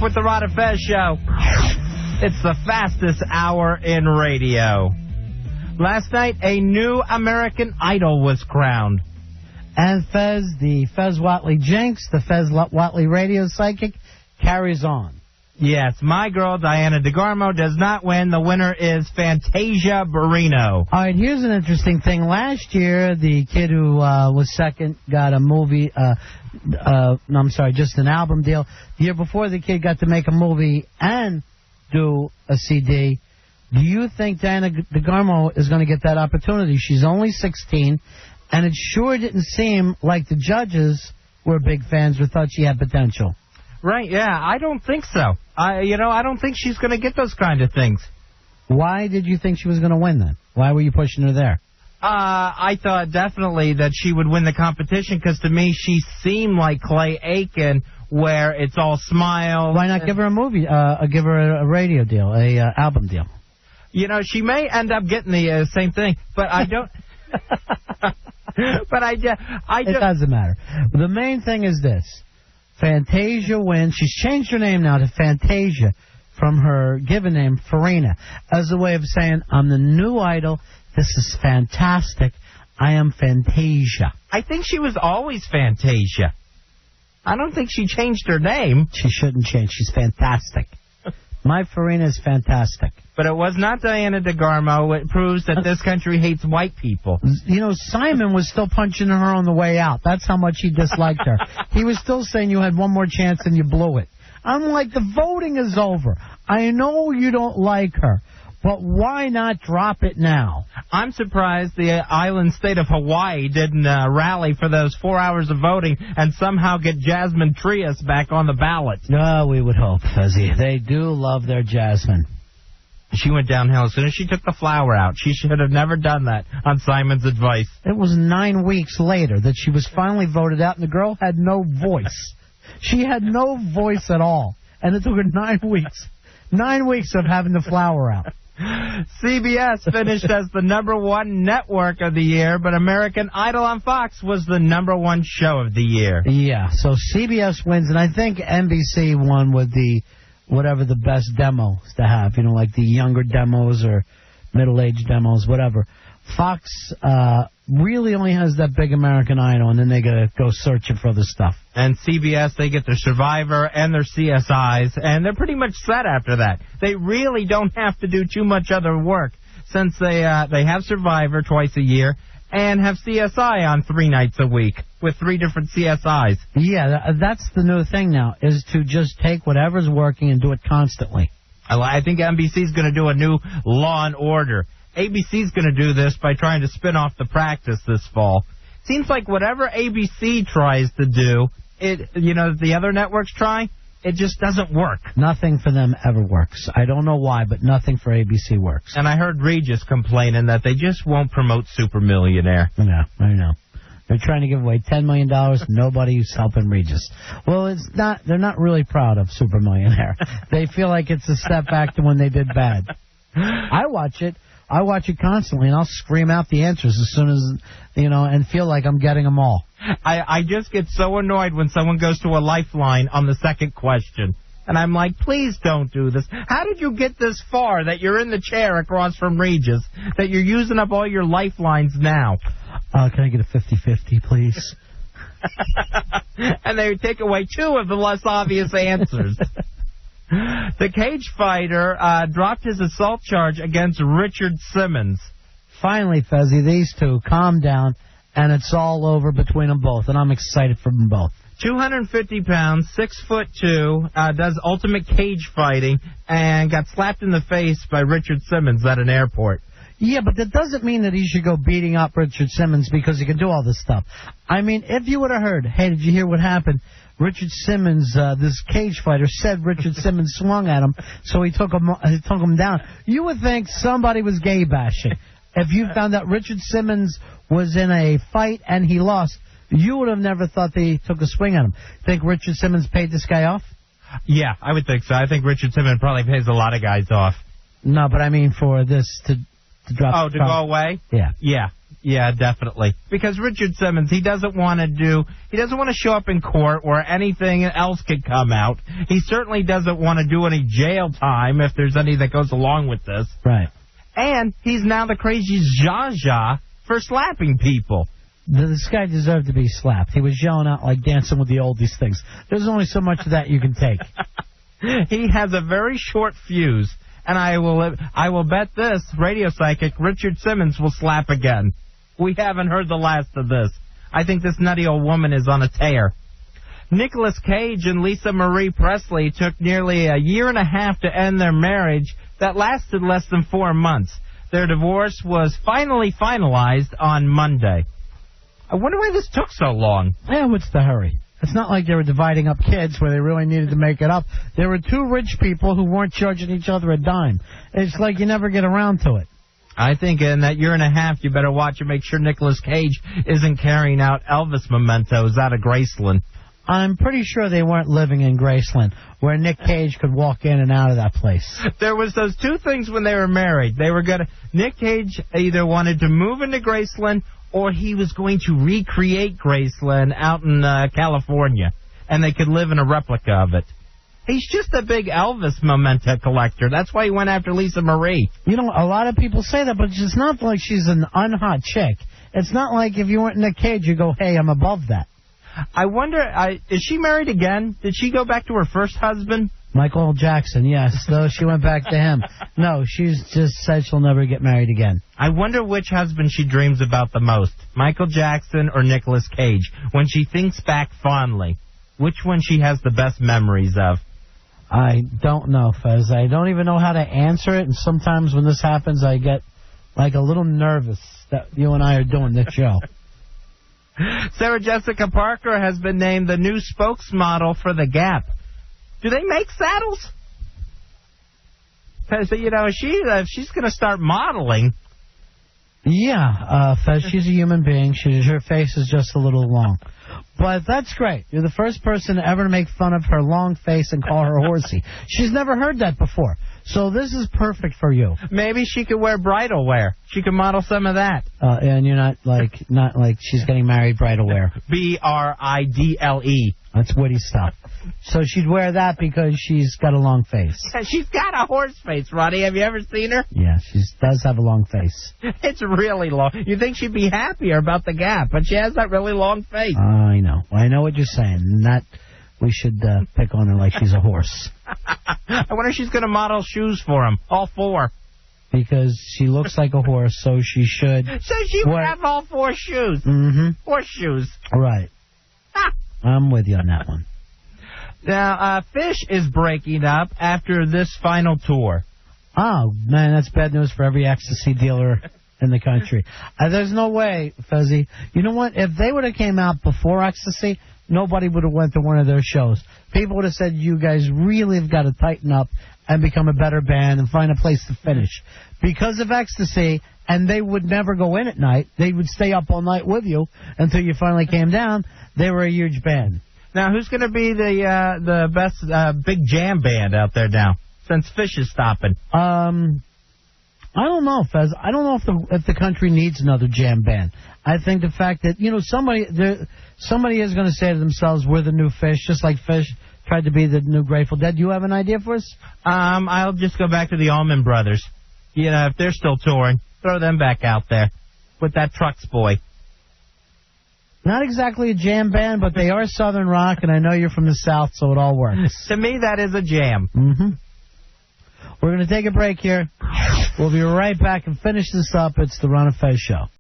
with the Rod and Fez Show. It's the fastest hour in radio. Last night, a new American Idol was crowned. And Fez, the Fez Whatley jinx, the Fez Whatley radio psychic, carries on. Yes, my girl, Diana DeGarmo, does not win. The winner is Fantasia Barrino. All right, here's an interesting thing. Last year, the kid who was second got a movie, just an album deal. The year before, the kid got to make a movie and do a CD. Do you think Diana DeGarmo is going to get that opportunity? She's only 16, and it sure didn't seem like the judges were big fans or thought she had potential. Right, yeah, I don't think so. I don't think she's going to get those kind of things. Why did you think she was going to win then? Why were you pushing her there? I thought definitely that she would win the competition because to me she seemed like Clay Aiken, where it's all smiles. Why not give her a movie, give her a radio deal, a album deal? You know, she may end up getting the same thing, but I don't. But it doesn't matter. The main thing is this. Fantasia wins. She's changed her name now to Fantasia from her given name, Farina, as a way of saying, I'm the new idol. This is fantastic. I am Fantasia. I think she was always Fantasia. I don't think she changed her name. She shouldn't change. She's fantastic. My Farina is fantastic. But it was not Diana DeGarmo. It proves that this country hates white people. You know, Simon was still punching her on the way out. That's how much he disliked her. He was still saying you had one more chance and you blew it. I'm like, the voting is over. I know you don't like her, but why not drop it now? I'm surprised the island state of Hawaii didn't rally for those 4 hours of voting and somehow get Jasmine Trias back on the ballot. No, we would hope, Fuzzy. They do love their Jasmine. She went downhill as soon as she took the flower out. She should have never done that on Simon's advice. It was 9 weeks later that she was finally voted out, and the girl had no voice. She had no voice at all, and it took her 9 weeks. 9 weeks of having the flower out. CBS finished as the #1 network of the year, but American Idol on Fox was the #1 show of the year. Yeah, so CBS wins, and I think NBC won with the whatever the best demos to have, you know, like the younger demos or middle-aged demos, whatever. Fox really only has that big American Idol, and then they got to go searching for other stuff. And CBS, they get their Survivor and their CSIs, and they're pretty much set after that. They really don't have to do too much other work since they have Survivor twice a year and have CSI on 3 nights a week with 3 different CSIs. Yeah, that's the new thing now, is to just take whatever's working and do it constantly. I think NBC's going to do a new Law and Order. ABC's going to do this by trying to spin off The Practice this fall. Seems like whatever ABC tries to do, the other networks try, it just doesn't work. Nothing for them ever works. I don't know why, but nothing for ABC works. And I heard Regis complaining that they just won't promote Super Millionaire. Yeah, I know. They're trying to give away $10 million. Nobody's helping Regis. Well, it's not. They're not really proud of Super Millionaire. They feel like it's a step back to when they did bad. I watch it. I watch it constantly, and I'll scream out the answers as soon as, and feel like I'm getting them all. I just get so annoyed when someone goes to a lifeline on the second question. And I'm like, please don't do this. How did you get this far that you're in the chair across from Regis, that you're using up all your lifelines now? Can I get a 50-50, please? And they take away 2 of the less obvious answers. The cage fighter dropped his assault charge against Richard Simmons. Finally, Fezzy, these two calm down, and it's all over between them both, and I'm excited for them both. 250 pounds, 6'2", does ultimate cage fighting, and got slapped in the face by Richard Simmons at an airport. Yeah, but that doesn't mean that he should go beating up Richard Simmons because he can do all this stuff. I mean, if you would have heard, hey, did you hear what happened? Richard Simmons, this cage fighter, said Richard Simmons swung at him, so he took him down. You would think somebody was gay bashing. If you found out Richard Simmons was in a fight and he lost, you would have never thought they took a swing at him. Think Richard Simmons paid this guy off? Yeah, I would think so. I think Richard Simmons probably pays a lot of guys off. No, but I mean for this to drop. Oh, to go away? Yeah. Yeah. Yeah, definitely. Because Richard Simmons, he doesn't want to show up in court where anything else could come out. He certainly doesn't want to do any jail time if there's any that goes along with this. Right. And he's now the crazy Zsa for slapping people. This guy deserved to be slapped. He was yelling out like Dancing with the Oldies things. There's only so much of that you can take. He has a very short fuse. And I will bet this radio psychic Richard Simmons will slap again. We haven't heard the last of this. I think this nutty old woman is on a tear. Nicolas Cage and Lisa Marie Presley took nearly a year and a half to end their marriage that lasted less than 4 months. Their divorce was finally finalized on Monday. I wonder why this took so long. Yeah, what's the hurry? It's not like they were dividing up kids where they really needed to make it up. There were two rich people who weren't charging each other a dime. It's like you never get around to it. I think in that year and a half, you better watch and make sure Nicolas Cage isn't carrying out Elvis mementos out of Graceland. I'm pretty sure they weren't living in Graceland, where Nick Cage could walk in and out of that place. There was those two things when they were married. Nick Cage either wanted to move into Graceland or he was going to recreate Graceland out in California, and they could live in a replica of it. He's just a big Elvis memento collector. That's why he went after Lisa Marie. You know, a lot of people say that, but it's not like she's an unhot chick. It's not like if you weren't Nick Cage, you go, hey, I'm above that. I wonder, is she married again? Did she go back to her first husband? Michael Jackson, yes, though she went back to him. No, she's just said she'll never get married again. I wonder which husband she dreams about the most, Michael Jackson or Nicolas Cage. When she thinks back fondly, which one she has the best memories of? I don't know, Fez. I don't even know how to answer it, and sometimes when this happens, I get like a little nervous that you and I are doing this show. Sarah Jessica Parker has been named the new spokesmodel for The Gap. Do they make saddles? So, you know, if she's going to start modeling. Yeah, Fez, she's a human being. Her face is just a little long. But that's great. You're the first person ever to make fun of her long face and call her horsey. She's never heard that before. So this is perfect for you. Maybe she could wear bridal wear. She could model some of that. And you're not like she's getting married bridal wear. BRIDLE. That's witty stuff. So she'd wear that because she's got a long face. She's got a horse face, Roddy. Have you ever seen her? Yeah, she does have a long face. It's really long. You'd think she'd be happier about the Gap, but she has that really long face. I know. I know what you're saying. Not we should pick on her like she's a horse. I wonder if she's going to model shoes for him, all four. Because she looks like a horse, so she should. So she would have all four shoes. Mm-hmm. Horse shoes. Right. I'm with you on that one. Now, Fish is breaking up after this final tour. Oh, man, that's bad news for every ecstasy dealer in the country. There's no way, Fezzy. You know what? If they would have came out before ecstasy, nobody would have went to one of their shows. People would have said, you guys really have got to tighten up and become a better band and find a place to finish. Because of ecstasy, and they would never go in at night. They would stay up all night with you until you finally came down. They were a huge band. Now, who's going to be the best big jam band out there now, since Fish is stopping? I don't know, Fez. I don't know if the country needs another jam band. I think the fact that, you know, somebody is going to say to themselves, we're the new Fish, just like Fish tried to be the new Grateful Dead. Do you have an idea for us? I'll just go back to the Allman Brothers. You know, if they're still touring, throw them back out there with that Trucks boy. Not exactly a jam band, but they are Southern rock, and I know you're from the South, so it all works. To me, that is a jam. Mm-hmm. We're going to take a break here. We'll be right back and finish this up. It's the Ron and Fez Show.